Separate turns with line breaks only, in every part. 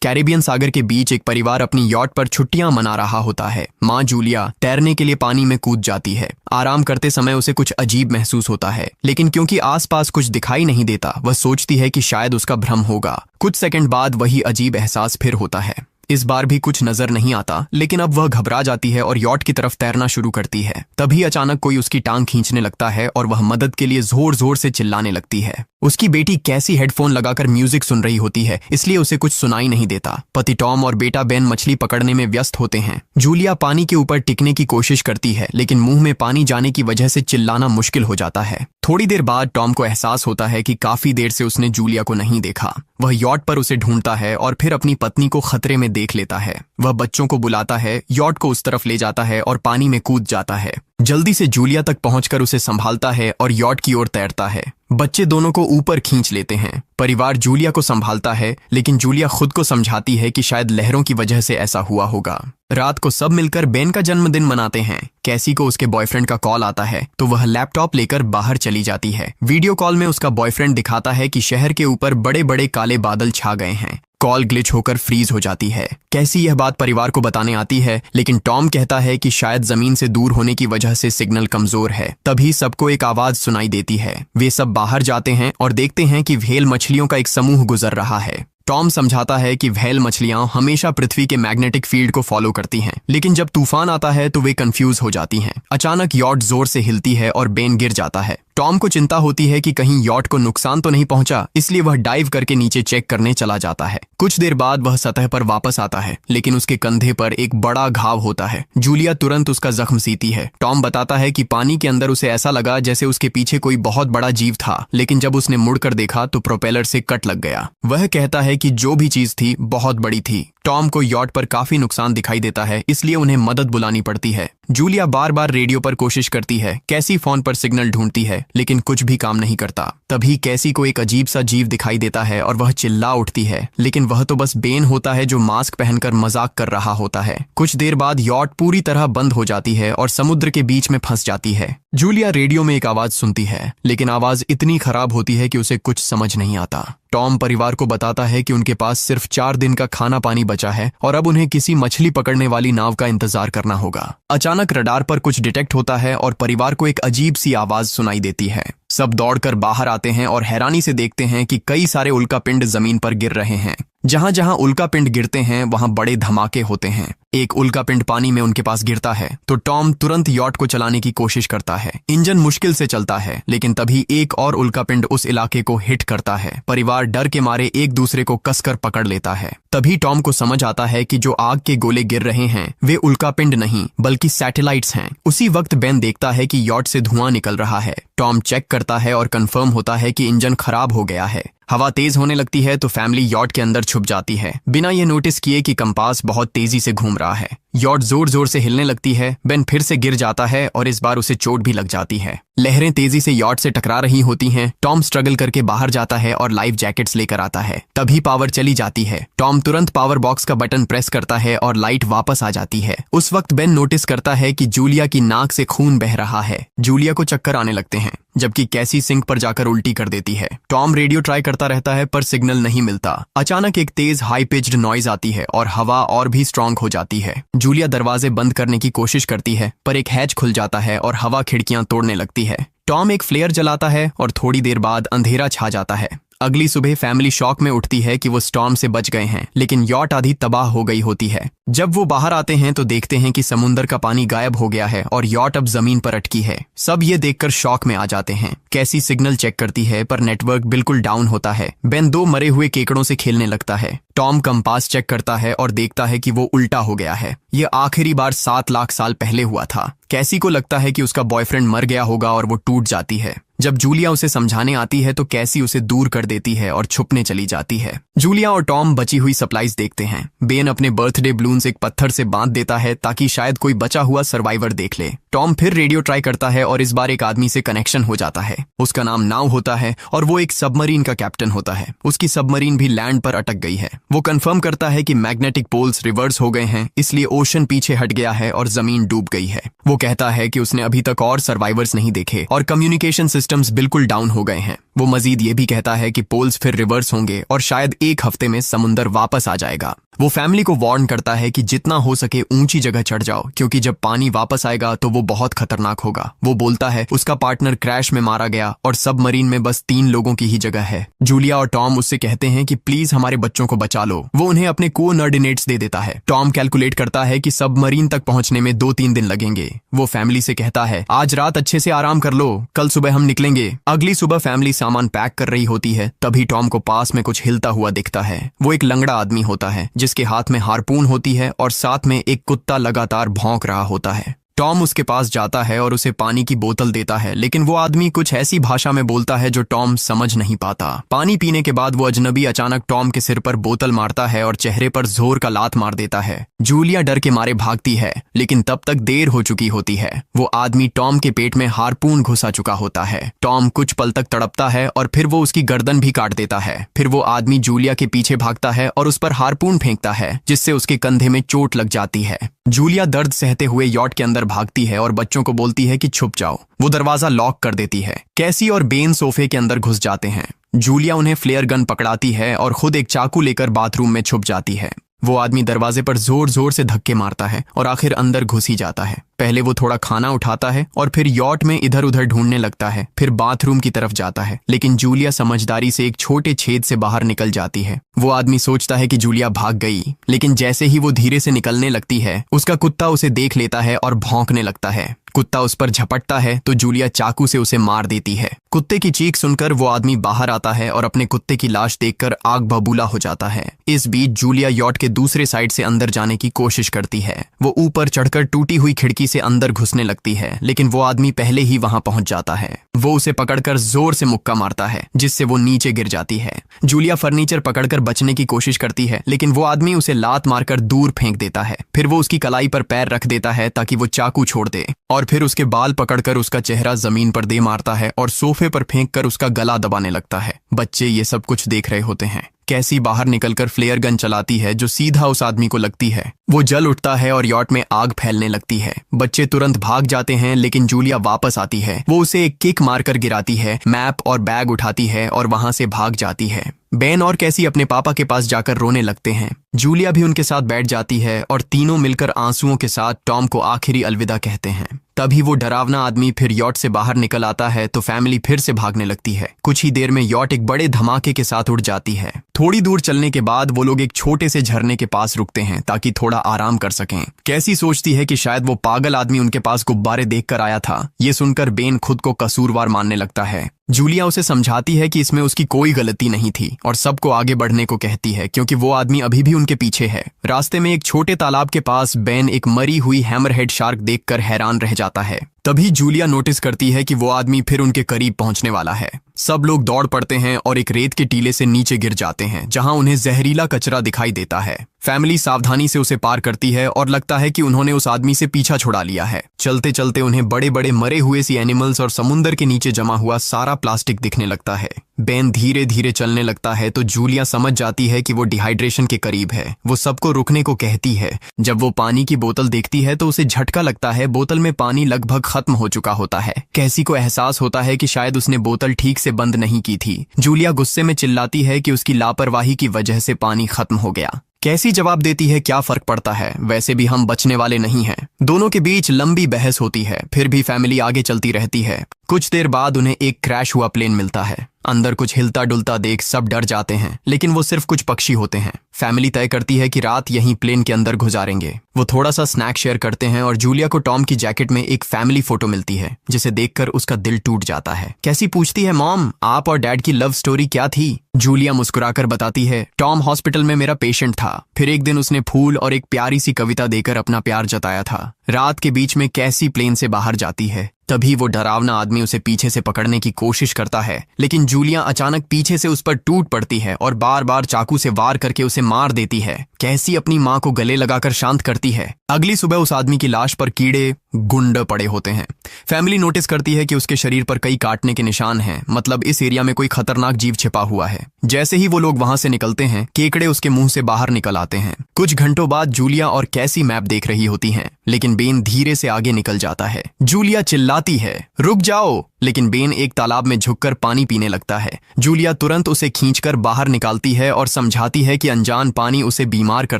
Caribbean सागर के बीच एक परिवार अपनी यॉट पर छुट्टियां मना रहा होता है। माँ जूलिया तैरने के लिए पानी में कूद जाती है। आराम करते समय उसे कुछ अजीब महसूस होता है, लेकिन क्योंकि आसपास कुछ दिखाई नहीं देता, वह सोचती है कि शायद उसका भ्रम होगा। कुछ सेकंड बाद वही अजीब एहसास फिर होता है। इस बार भी कुछ नजर नहीं आता, लेकिन अब वह घबरा जाती है और यॉट की तरफ तैरना शुरू करती है। तभी अचानक कोई उसकी टांग खींचने लगता है और वह मदद के लिए जोर जोर से चिल्लाने लगती है। उसकी बेटी कैसी हेडफोन लगाकर म्यूजिक सुन रही होती है, इसलिए उसे कुछ सुनाई नहीं देता। पति टॉम और बेटा बेन मछली पकड़ने में व्यस्त होते हैं। जूलिया पानी के ऊपर टिकने की कोशिश करती है, लेकिन मुंह में पानी जाने की वजह से चिल्लाना मुश्किल हो जाता है। थोड़ी देर बाद टॉम को एहसास होता है कि काफी देर से उसने जूलिया को नहीं देखा। वह यॉट पर उसे ढूंढता है और फिर अपनी पत्नी को खतरे में देख लेता है। वह बच्चों को बुलाता है, यॉट को उस तरफ ले जाता है और पानी में कूद जाता है। जल्दी से जूलिया तक पहुंचकर उसे संभालता है और यॉट की ओर तैरता है। बच्चे दोनों को ऊपर खींच लेते हैं। परिवार जूलिया को संभालता है, लेकिन जूलिया खुद को समझाती है कि शायद लहरों की वजह से ऐसा हुआ होगा। रात को सब मिलकर बेन का जन्मदिन मनाते हैं। कैसी को उसके बॉयफ्रेंड का कॉल आता है, तो वह लैपटॉप लेकर बाहर चली जाती है। वीडियो कॉल में उसका बॉयफ्रेंड दिखाता है कि शहर के ऊपर बड़े बड़े काले बादल छा गए हैं। कॉल ग्लिच होकर फ्रीज हो जाती है। कैसी यह बात परिवार को बताने आती है, लेकिन टॉम कहता है कि शायद जमीन से दूर होने की वजह से सिग्नल कमजोर है। तभी सबको एक आवाज सुनाई देती है। वे सब बाहर जाते हैं और देखते हैं कि व्हेल मछलियों का एक समूह गुजर रहा है। टॉम समझाता है कि व्हेल मछलियां हमेशा पृथ्वी के मैग्नेटिक फील्ड को फॉलो करती हैं, लेकिन जब तूफान आता है तो वे कंफ्यूज हो जाती हैं। अचानक यॉट जोर से हिलती है और बेन गिर जाता है। टॉम को चिंता होती है कि कहीं यॉट को नुकसान तो नहीं पहुंचा, इसलिए वह डाइव करके नीचे चेक करने चला जाता है। कुछ देर बाद वह सतह पर वापस आता है, लेकिन उसके कंधे पर एक बड़ा घाव होता है। जूलिया तुरंत उसका जख्म सीती है। टॉम बताता है कि पानी के अंदर उसे ऐसा लगा जैसे उसके पीछे कोई बहुत बड़ा जीव था, लेकिन जब उसने मुड़कर देखा तो प्रोपेलर से कट लग गया। वह कहता है कि जो भी चीज थी बहुत बड़ी थी। टॉम को यॉट पर काफी नुकसान दिखाई देता है, इसलिए उन्हें मदद बुलानी पड़ती है। जूलिया बार बार रेडियो पर कोशिश करती है। कैसी फोन पर सिग्नल ढूंढती है, लेकिन कुछ भी काम नहीं करता। तभी कैसी को एक अजीब सा जीव दिखाई देता है और वह चिल्ला उठती है, लेकिन वह तो बस बेन होता है जो मास्क पहनकर मजाक कर रहा होता है। कुछ देर बाद यॉट पूरी तरह बंद हो जाती है और समुद्र के बीच में फंस जाती है। जूलिया रेडियो में एक आवाज सुनती है, लेकिन आवाज इतनी खराब होती है कि उसे कुछ समझ नहीं आता। टॉम परिवार को बताता है कि उनके पास सिर्फ 4 दिन का खाना पानी बचा है और अब उन्हें किसी मछली पकड़ने वाली नाव का इंतजार करना होगा। अचानक रडार पर कुछ डिटेक्ट होता है और परिवार को एक अजीब सी आवाज सुनाई देती है। सब दौड़कर बाहर आते हैं और हैरानी से देखते हैं कि कई सारे उल्कापिंड जमीन पर गिर रहे हैं। जहां जहां उल्कापिंड गिरते हैं वहां बड़े धमाके होते हैं। एक उल्कापिंड पानी में उनके पास गिरता है तो टॉम तुरंत यॉट को चलाने की कोशिश करता है। इंजन मुश्किल से चलता है, लेकिन तभी एक और उल्कापिंड उस इलाके को हिट करता है। परिवार डर के मारे एक दूसरे को कसकर पकड़ लेता है। तभी टॉम को समझ आता है कि जो आग के गोले गिर रहे हैं वे उल्कापिंड नहीं बल्कि सैटेलाइट्स हैं। उसी वक्त बेन देखता है कि यॉट से धुआं निकल रहा है। टॉम चेक करता है और कंफर्म होता है कि इंजन खराब हो गया है। हवा तेज होने लगती है तो फैमिली यॉट के अंदर छुप जाती है, बिना ये नोटिस किए कि कंपास बहुत तेजी से घूम रहा है। यॉट जोर जोर से हिलने लगती है। बेन फिर से गिर जाता है और इस बार उसे चोट भी लग जाती है। लहरें तेजी से यॉट से टकरा रही होती हैं। टॉम स्ट्रगल करके बाहर जाता है और लाइफ जैकेट्स लेकर आता है। तभी पावर चली जाती है। टॉम तुरंत पावर बॉक्स का बटन प्रेस करता है और लाइट वापस आ जाती है। उस वक्त बेन नोटिस करता है कि जूलिया की नाक से खून बह रहा है। जूलिया को चक्कर आने लगते हैं, जबकि कैसी सिंक पर जाकर उल्टी कर देती है। टॉम रेडियो ट्राई करता रहता है पर सिग्नल नहीं मिलता। अचानक एक तेज हाई पिच्ड नॉइज आती है और हवा और भी स्ट्रांग हो जाती है। जूलिया दरवाजे बंद करने की कोशिश करती है, पर एक हैच खुल जाता है और हवा खिड़कियां तोड़ने लगती है। टॉम एक फ्लेयर जलाता है और थोड़ी देर बाद अंधेरा छा जाता है। अगली सुबह फैमिली शॉक में उठती है कि वो स्टॉर्म से बच गए हैं, लेकिन यॉट आधी तबाह हो गई होती है। जब वो बाहर आते हैं तो देखते हैं कि समुद्र का पानी गायब हो गया है और यॉट अब जमीन पर अटकी है। सब ये देखकर शॉक में आ जाते हैं। कैसी सिग्नल चेक करती है पर नेटवर्क बिल्कुल डाउन होता है। बेन 2 मरे हुए केकड़ों से खेलने लगता है। टॉम कंपास चेक करता है और देखता है कि वो उल्टा हो गया है। ये आखिरी बार 7 लाख साल पहले हुआ था। कैसी को लगता है कि उसका बॉयफ्रेंड मर गया होगा और वो टूट जाती है। जब जूलिया उसे समझाने आती है तो कैसी उसे दूर कर देती है और छुपने चली जाती है। जूलिया और टॉम बची हुई सप्लाईज देखते हैं। बेन अपने बर्थडे बलून्स एक पत्थर से बांध देता है ताकि शायद कोई बचा हुआ सर्वाइवर देख ले। टॉम फिर रेडियो ट्राई करता है और इस बार एक आदमी से कनेक्शन हो जाता है। उसका नाम नाव होता है और वो एक सबमरीन का कैप्टन होता है। उसकी सबमरीन भी लैंड पर अटक गई है। वो कंफर्म करता है कि मैग्नेटिक पोल्स रिवर्स हो गए हैं, इसलिए ओशन पीछे हट गया है और जमीन डूब गई है। वो कहता है कि उसने अभी तक और सर्वाइवर्स नहीं देखे और कम्युनिकेशन सिस्टम सिस्टम्स बिल्कुल डाउन हो गए हैं। वो मजीद ये भी कहता है कि पोल्स फिर रिवर्स होंगे और शायद एक हफ्ते में समुंदर वापस आ जाएगा। वो फैमिली को वार्न करता है कि जितना हो सके ऊंची जगह चढ़ जाओ, क्योंकि जब पानी वापस आएगा तो वो बहुत खतरनाक होगा। वो बोलता है उसका पार्टनर क्रैश में मारा गया और सबमरीन में बस 3 लोगों की ही जगह है। जूलिया और टॉम उससे कहते हैं कि प्लीज हमारे बच्चों को बचा लो। वो उन्हें अपने कोऑर्डिनेट्स दे देता है। टॉम कैलकुलेट करता है कि सबमरीन तक पहुंचने में 2-3 दिन लगेंगे। वो फैमिली से कहता है आज रात अच्छे से आराम कर लो, कल सुबह हम निकलेंगे। अगली सुबह फैमिली सामान पैक कर रही होती है, तभी टॉम को पास में कुछ हिलता हुआ दिखता है। वो एक लंगड़ा आदमी होता है जिसके हाथ में हार्पून होती है और साथ में एक कुत्ता लगातार भौंक रहा होता है। टॉम उसके पास जाता है और उसे पानी की बोतल देता है, लेकिन वो आदमी कुछ ऐसी भाषा में बोलता है जो टॉम समझ नहीं पाता। पानी पीने के बाद वो अजनबी अचानक टॉम के सिर पर बोतल मारता है और चेहरे पर जोर का लात मार देता है। जूलिया डर के मारे भागती है, लेकिन तब तक देर हो चुकी होती है। वो आदमी टॉम के पेट में हार्पून घुसा चुका होता है। टॉम कुछ पल तक तड़पता है और फिर वो उसकी गर्दन भी काट देता है। फिर वो आदमी जूलिया के पीछे भागता है और उस पर हार्पून फेंकता है, जिससे उसके कंधे में चोट लग जाती है। जूलिया दर्द सहते हुए यॉट के अंदर भागती है और बच्चों को बोलती है कि छुप जाओ। वो दरवाजा लॉक कर देती है। कैसी और बेन सोफे के अंदर घुस जाते हैं। जूलिया उन्हें फ्लेयर गन पकड़ाती है और खुद एक चाकू लेकर बाथरूम में छुप जाती है। वो आदमी दरवाजे पर जोर जोर से धक्के मारता है और आखिर अंदर घुस ही जाता है। पहले वो थोड़ा खाना उठाता है और फिर यॉट में इधर उधर ढूंढने लगता है, फिर बाथरूम की तरफ जाता है, लेकिन जूलिया समझदारी से एक छोटे छेद से बाहर निकल जाती है। वो आदमी सोचता है कि जूलिया भाग गई, लेकिन जैसे ही वो धीरे से निकलने लगती है, उसका कुत्ता उसे देख लेता है और भौंकने लगता है। कुत्ता उस पर झपटता है तो जूलिया चाकू से उसे मार देती है। कुत्ते की चीख सुनकर वो आदमी बाहर आता है और अपने कुत्ते की लाश देखकर आग बबूला हो जाता है। इस बीच जूलिया यॉट के दूसरे साइड से अंदर जाने की कोशिश करती है। वो ऊपर चढ़कर टूटी हुई खिड़की से अंदर घुसने लगती है, लेकिन वो आदमी पहले ही वहां पहुंच जाता है। वो उसे पकड़कर जोर से मुक्का मारता है, जिससे वो नीचे गिर जाती है। जूलिया फर्नीचर पकड़कर बचने की कोशिश करती है, लेकिन वो आदमी उसे लात मारकर दूर फेंक देता है। फिर वो उसकी कलाई पर पैर रख देता है ताकि वो चाकू छोड़ दे, और फिर उसके बाल पकड़कर उसका चेहरा जमीन पर दे मारता है और सोफे पर फेंककर उसका गला दबाने लगता है। बच्चे ये सब कुछ देख रहे होते हैं। कैसी बाहर निकलकर फ्लेयर गन चलाती है जो सीधा उस आदमी को लगती है। वो जल उठता है और यॉट में आग फैलने लगती है। बच्चे तुरंत भाग जाते हैं, लेकिन जूलिया वापस आती है। वो उसे एक किक मारकर गिराती है, मैप और बैग उठाती है और वहां से भाग जाती है। बेन और कैसी अपने पापा के पास जाकर रोने लगते हैं। जूलिया भी उनके साथ बैठ जाती है और तीनों मिलकर आंसुओं के साथ टॉम को आखिरी अलविदा कहते हैं। तभी वो डरावना आदमी फिर यॉट से बाहर निकल आता है तो फैमिली फिर से भागने लगती है। कुछ ही देर में यॉट एक बड़े धमाके के साथ उड़ जाती है। थोड़ी दूर चलने के बाद वो लोग एक छोटे से झरने के पास रुकते हैं ताकि थोड़ा आराम कर सकें। कैसी सोचती है कि शायद वो पागल आदमी उनके पास गुब्बारे देखकर आया था। ये सुनकर बेन खुद को कसूरवार मानने लगता है। जूलिया उसे समझाती है कि इसमें उसकी कोई गलती नहीं थी और सबको आगे बढ़ने को कहती है, क्योंकि वो आदमी अभी भी उनके पीछे है। रास्ते में एक छोटे तालाब के पास बेन एक मरी हुई हैमरहेड शार्क देखकर हैरान रह जाता है। तभी जूलिया नोटिस करती है कि वो आदमी फिर उनके करीब पहुंचने वाला है। सब लोग दौड़ पड़ते हैं और एक रेत के टीले से नीचे गिर जाते हैं, जहां उन्हें जहरीला कचरा दिखाई देता है। फैमिली सावधानी से उसे पार करती है और लगता है कि उन्होंने उस आदमी से पीछा छुड़ा लिया है। चलते चलते उन्हें बड़े बड़े मरे हुए सी एनिमल्स और समुंदर के नीचे जमा हुआ सारा प्लास्टिक दिखने लगता है। बेन धीरे धीरे चलने लगता है तो जूलिया समझ जाती है कि वो डिहाइड्रेशन के करीब है। वो सबको रुकने को कहती है। जब वो पानी की बोतल देखती है तो उसे झटका लगता है। बोतल में पानी लगभग खत्म हो चुका होता है। कैसी को एहसास होता है कि शायद उसने बोतल ठीक से बंद नहीं की थी। जूलिया गुस्से में चिल्लाती है कि उसकी लापरवाही की वजह से पानी खत्म हो गया। कैसी जवाब देती है, क्या फर्क पड़ता है, वैसे भी हम बचने वाले नहीं हैं। दोनों के बीच लंबी बहस होती है, फिर भी फैमिली आगे चलती रहती है। कुछ देर बाद उन्हें एक क्रैश हुआ प्लेन मिलता है। अंदर कुछ हिलता डुलता देख सब डर जाते हैं, लेकिन वो सिर्फ कुछ पक्षी होते हैं। फैमिली तय करती है कि रात यहीं प्लेन के अंदर गुजारेंगे। वो थोड़ा सा स्नैक शेयर करते हैं और जूलिया को टॉम की जैकेट में एक फैमिली फोटो मिलती है, जिसे देखकर उसका दिल टूट जाता है। कैसी पूछती है, मॉम आप और डैड की लव स्टोरी क्या थी? जूलिया मुस्कुराकर बताती है, टॉम हॉस्पिटल में मेरा पेशेंट था। फिर एक दिन उसने फूल और एक प्यारी सी कविता देकर अपना प्यार जताया था। रात के बीच में कैसी प्लेन से बाहर जाती है। तभी वो डरावना आदमी उसे पीछे से पकड़ने की कोशिश करता है, लेकिन जूलिया अचानक पीछे से उस पर टूट पड़ती है और बार बार चाकू से वार करके उसे मार देती है। कैसी अपनी माँ को गले लगाकर शांत करती है। अगली सुबह उस आदमी की लाश पर कीड़े गुंड पड़े होते हैं। फैमिली नोटिस करती है कि उसके शरीर पर कई काटने के निशान हैं, मतलब इस एरिया में कोई खतरनाक जीव छिपा हुआ है। जैसे ही वो लोग वहां से निकलते हैं, केकड़े उसके मुंह से बाहर निकल आते हैं। कुछ घंटों बाद जूलिया और कैसी मैप देख रही होती हैं, लेकिन बेन धीरे से आगे निकल जाता है। जूलिया चिल्लाती है, रुक जाओ, लेकिन बेन एक तालाब में झुककर पानी पीने लगता है। जूलिया तुरंत उसे खींचकर बाहर निकालती है और समझाती है कि अनजान पानी उसे बीमार कर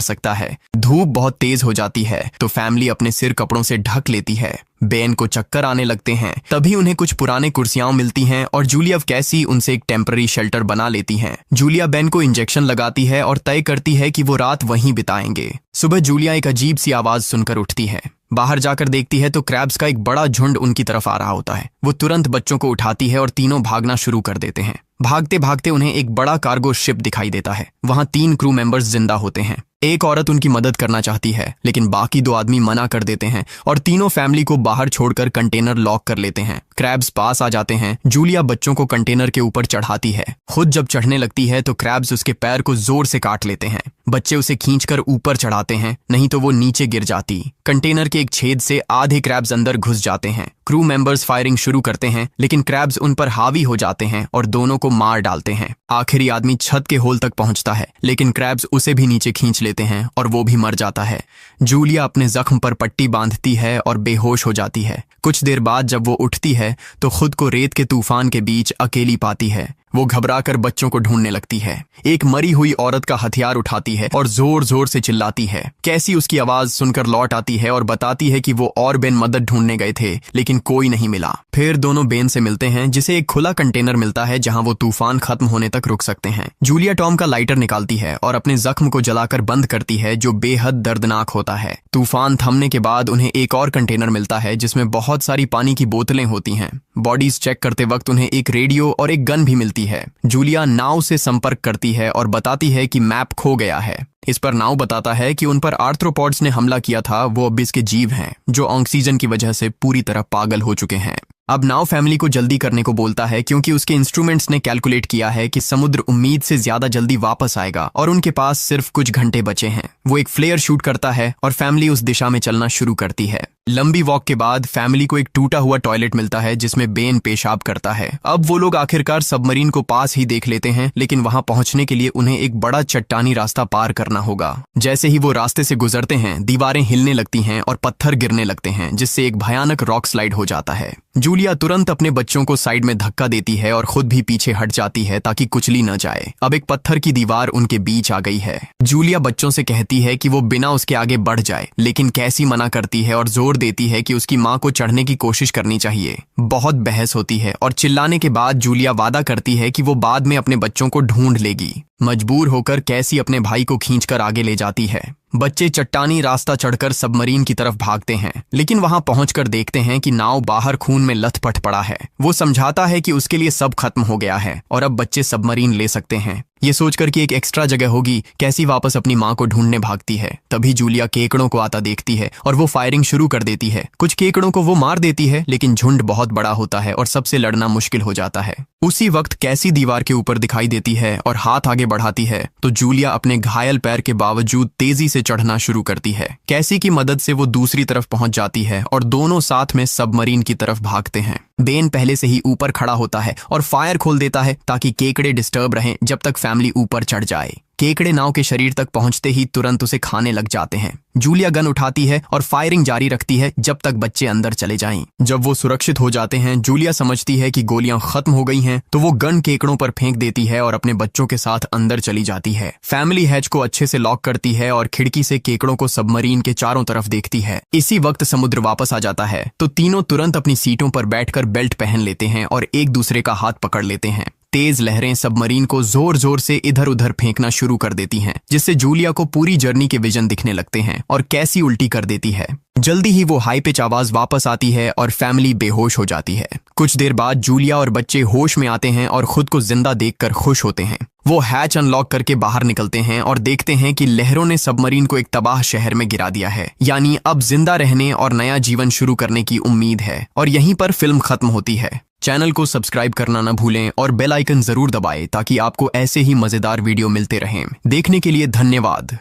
सकता है। धूप बहुत तेज हो जाती है तो फैमिली अपने सिर कपड़ों से ढक लेती है। बेन को चक्कर आने लगते हैं। तभी उन्हें कुछ पुराने कुर्सियां मिलती हैं और जूलिया कैसी उनसे एक टेम्पररी शेल्टर बना लेती हैं। जूलिया बेन को इंजेक्शन लगाती है और तय करती है कि वो रात वहीं बिताएंगे। सुबह जूलिया एक अजीब सी आवाज सुनकर उठती है। बाहर जाकर देखती है तो क्रैब्स का एक बड़ा झुंड उनकी तरफ आ रहा होता है। वो तुरंत बच्चों को उठाती है और तीनों भागना शुरू कर देते हैं। भागते भागते उन्हें एक बड़ा कार्गो शिप दिखाई देता है। वहां 3 क्रू मेंबर्स जिंदा होते हैं। एक औरत उनकी मदद करना चाहती है, लेकिन बाकी 2 आदमी मना कर देते हैं और तीनों फैमिली को बाहर छोड़कर कंटेनर लॉक कर लेते हैं। क्रैब्स पास आ जाते हैं। जूलिया बच्चों को कंटेनर के ऊपर चढ़ाती है। खुद जब चढ़ने लगती है तो क्रैब्स उसके पैर को जोर से काट लेते हैं। बच्चे उसे खींचकर ऊपर चढ़ाते हैं, नहीं तो वो नीचे गिर जाती। कंटेनर के एक छेद से आधे क्रैब्स अंदर घुस जाते हैं। क्रू मेंबर्स फायरिंग शुरू करते हैं, लेकिन क्रैब्स उन पर हावी हो जाते हैं और दोनों को मार डालते हैं। आखिरी आदमी छत के होल तक पहुंचता है, लेकिन क्रैब्स उसे भी नीचे खींच लेते हैं और वो भी मर जाता है। जूलिया अपने जख्म पर पट्टी बांधती है और बेहोश हो जाती है। कुछ देर बाद जब वो उठती है तो खुद को रेत के तूफान के बीच अकेली पाती है। वो घबराकर बच्चों को ढूंढने लगती है। एक मरी हुई औरत का हथियार उठाती है और जोर जोर से चिल्लाती है। कैसी उसकी आवाज सुनकर लौट आती है और बताती है कि वो और बेन मदद ढूंढने गए थे, लेकिन कोई नहीं मिला। फिर दोनों बेन से मिलते हैं, जिसे एक खुला कंटेनर मिलता है जहां वो तूफान खत्म होने तक रुक सकते हैं। जूलिया टॉम का लाइटर निकालती है और अपने जख्म को जलाकर बंद करती है, जो बेहद दर्दनाक होता है। तूफान थमने के बाद उन्हें एक और कंटेनर मिलता है जिसमें बहुत सारी पानी की बोतलें होती हैं। बॉडीज चेक करते वक्त उन्हें एक रेडियो और एक गन भी मिलती है। जूलिया नाव से संपर्क करती है और बताती है कि मैप खो गया है। इस पर नाव बताता है कि उन पर आर्थ्रोपॉड्स ने हमला किया था। वो अबिस के जीव हैं जो ऑक्सीजन की वजह से पूरी तरह पागल हो चुके हैं। अब नाव फैमिली को जल्दी करने को बोलता है, क्योंकि उसके इंस्ट्रूमेंट्स ने कैलकुलेट किया है कि समुद्र उम्मीद से ज्यादा जल्दी वापस आएगा और उनके पास सिर्फ कुछ घंटे बचे हैं। वो एक फ्लेयर शूट करता है और फैमिली उस दिशा में चलना शुरू करती है। लंबी वॉक के बाद फैमिली को एक टूटा हुआ टॉयलेट मिलता है जिसमें बेन पेशाब करता है। अब वो लोग आखिरकार सबमरीन को पास ही देख लेते हैं, लेकिन वहां पहुंचने के लिए उन्हें एक बड़ा चट्टानी रास्ता पार करना होगा। जैसे ही वो रास्ते से गुजरते हैं, दीवारें हिलने लगती हैं और पत्थर गिरने लगते हैं, जिससे एक भयानक रॉक स्लाइड हो जाता है। जूलिया तुरंत अपने बच्चों को साइड में धक्का देती है और खुद भी पीछे हट जाती है ताकि कुचली न जाए। अब एक पत्थर की दीवार उनके बीच आ गई है। जूलिया बच्चों से कहती है कि वो बिना उसके आगे बढ़ जाए, लेकिन कैसी मना करती है और जोर देती है कि उसकी माँ को चढ़ने की कोशिश करनी चाहिए। बहुत बहस होती है और चिल्लाने के बाद जूलिया वादा करती है कि वो बाद में अपने बच्चों को ढूंढ लेगी। मजबूर होकर कैसी अपने भाई को खींचकर आगे ले जाती है। बच्चे चट्टानी रास्ता चढ़कर सबमरीन की तरफ भागते हैं, लेकिन वहां पहुंचकर देखते हैं कि नाव बाहर खून में लथपथ पड़ा है। वो समझाता है कि उसके लिए सब खत्म हो गया है और अब बच्चे सबमरीन ले सकते हैं। ये सोचकर कि एक एक्स्ट्रा जगह होगी, कैसी वापस अपनी माँ को ढूंढने भागती है। तभी जूलिया केकड़ों को आता देखती है और वो फायरिंग शुरू कर देती है। कुछ केकड़ों को वो मार देती है, लेकिन झुंड बहुत बड़ा होता है और सबसे लड़ना मुश्किल हो जाता है। उसी वक्त कैसी दीवार के ऊपर दिखाई देती है और हाथ आगे बढ़ाती है तो जूलिया अपने घायल पैर के बावजूद तेजी से चढ़ना शुरू करती है। कैसी की मदद से वो दूसरी तरफ पहुंच जाती है और दोनों साथ में सबमरीन की तरफ भागते हैं। बेन पहले से ही ऊपर खड़ा होता है और फायर खोल देता है ताकि केकड़े डिस्टर्ब रहें जब तक फैमिली ऊपर चढ़ जाए। केकड़े नाव के शरीर तक पहुंचते ही तुरंत उसे खाने लग जाते हैं। जूलिया गन उठाती है और फायरिंग जारी रखती है जब तक बच्चे अंदर चले जाएं। जब वो सुरक्षित हो जाते हैं, जूलिया समझती है कि गोलियां खत्म हो गई हैं, तो वो गन केकड़ों पर फेंक देती है और अपने बच्चों के साथ अंदर चली जाती है। फैमिली हैच को अच्छे से लॉक करती है और खिड़की से केकड़ों को सबमरीन के चारों तरफ देखती है। इसी वक्त समुद्र वापस आ जाता है तो तीनों तुरंत अपनी सीटों पर बैठकर बेल्ट पहन लेते हैं और एक दूसरे का हाथ पकड़ लेते हैं। तेज लहरें सबमरीन को जोर जोर से इधर उधर फेंकना शुरू कर देती हैं, जिससे जूलिया को पूरी जर्नी के विजन दिखने लगते हैं और कैसी उल्टी कर देती है। जल्दी ही वो हाई पिच आवाज वापस आती है और फैमिली बेहोश हो जाती है। कुछ देर बाद जूलिया और बच्चे होश में आते हैं और खुद को जिंदा देखकर खुश होते हैं। वो हैच अनलॉक करके बाहर निकलते हैं और देखते हैं कि लहरों ने सबमरीन को एक तबाह शहर में गिरा दिया है। यानी अब जिंदा रहने और नया जीवन शुरू करने की उम्मीद है। और यहीं पर फिल्म खत्म होती है। चैनल को सब्सक्राइब करना ना भूलें और बेल आइकन जरूर दबाएं ताकि आपको ऐसे ही मजेदार वीडियो मिलते रहें। देखने के लिए धन्यवाद।